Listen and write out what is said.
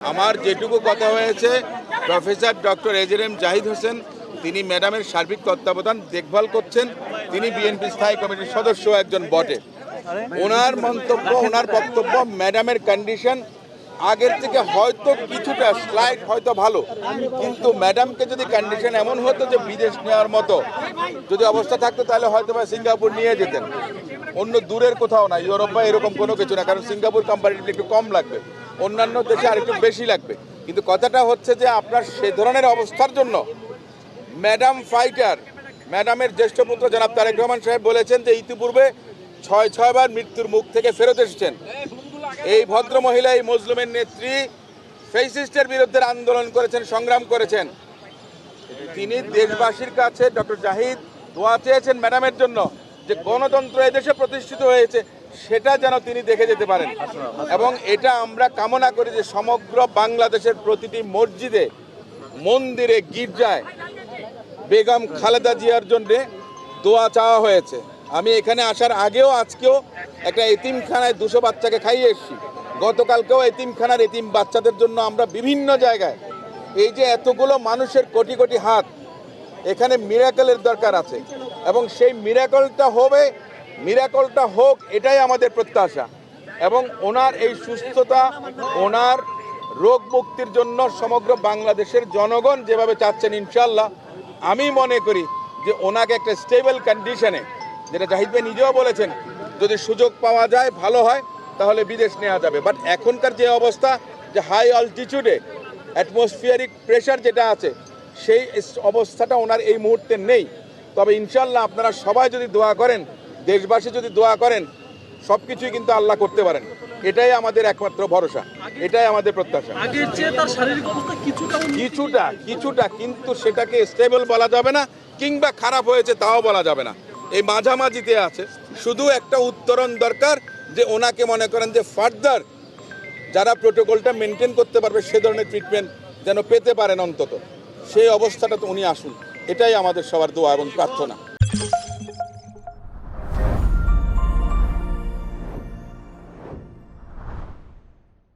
আমার যেটুকু কথা হয়েছে professor doctor AJM Zahid Hossain তিনি ম্যাডামের সার্বিক তত্ত্বাবধান দেখভাল করছেন। তিনি বিএনপি স্থায়ী কমিটির সদস্য একজন বটে। ওনার মন্তব্য, ওনার বক্তব্য, ম্যাডামের কন্ডিশন আগের থেকে হয়তো কিছুটা স্লাইড হয়তো ভালো, কিন্তু ম্যাডামকে যদি কন্ডিশন এমন হতো যে বিদেশ নেওয়ার মতো যদি অবস্থা থাকতো তাহলে হয়তো বা সিঙ্গাপুর নিয়ে যেতেন, অন্য দূরের কোথাও না, ইউরোপ বা এরকম কোনো কিছু না, কারণ সিঙ্গাপুর কম্পারেটিভলি একটু কম লাগবে, অন্যান্য দেশে আর একটু বেশি লাগবে। কিন্তু কথাটা হচ্ছে যে আপনার সে ধরনের অবস্থার জন্য ম্যাডাম ফাইটার, ম্যাডামের জ্যেষ্ঠ পুত্র জনাব তারেক রহমান সাহেব বলেছেন যে ইতিপূর্বে ৬ বার মৃত্যুর মুখ থেকে ফেরত এসেছেন। এই ভদ্র মহিলা, এই মজলুমের নেত্রী ফেসিস্টের বিরুদ্ধে আন্দোলন করেছেন, সংগ্রাম করেছেন। তিনি দেশবাসীর কাছে ডক্টর জাহিদ দোয়া চেয়েছেন ম্যাডামের জন্য যে গণতন্ত্র এদেশে প্রতিষ্ঠিত হয়েছে সেটা যেন তিনি দেখে যেতে পারেন, এবং এটা আমরা কামনা করি যে সমগ্র বাংলাদেশের প্রতিটি মসজিদে, মন্দিরে, গির্জায় বেগম খালেদা জিয়ার জন্যে দোয়া চাওয়া হয়েছে। আমি এখানে আসার আগেও আজকেও একটা এতিমখানায় 200 বাচ্চাকে খাইয়ে এসেছি। গতকালকেও এতিমখানার এতিম বাচ্চাদের জন্য আমরা বিভিন্ন জায়গায়, এই যে এতগুলো মানুষের কোটি কোটি হাত, এখানে মিরাকলের দরকার আছে, এবং সেই মিরাকলটা হোক এটাই আমাদের প্রত্যাশা। এবং ওনার এই সুস্থতা, ওনার রোগ মুক্তির জন্য সমগ্র বাংলাদেশের জনগণ যেভাবে চাচ্ছেন, ইনশাল্লাহ আমি মনে করি যে ওনাকে একটা স্টেবল কন্ডিশনে, যেটা জাহিদ ভাই নিজেও বলেছেন, যদি সুযোগ পাওয়া যায় ভালো হয় তাহলে বিদেশ নেওয়া যাবে। বাট এখনকার যে অবস্থা, যে হাই অল্টিটিউডে অ্যাটমসফিয়ারিক প্রেশার যেটা আছে, সেই অবস্থাটা ওনার এই মুহূর্তে নেই। তবে ইনশাল্লাহ আপনারা সবাই যদি দোয়া করেন, দেশবাসী যদি দোয়া করেন, সব কিছুই কিন্তু আল্লাহ করতে পারেন। এটাই আমাদের একমাত্র ভরসা, এটাই আমাদের প্রত্যাশা। কিছুটা কিন্তু সেটাকে স্টেবল বলা যাবে না, কিংবা খারাপ হয়েছে তাও বলা যাবে না, এই মাঝামাঝিতে আছে। শুধু একটা উত্তরণ দরকার যে ওনাকে মনে করেন যে ফার্দার যারা প্রোটোকলটা মেনটেন করতে পারবে সে ধরনের ট্রিটমেন্ট যেন পেতে পারেন, অন্তত সেই অবস্থাটা তো উনি আসুন, এটাই আমাদের সবার দোয়া এবং প্রার্থনা।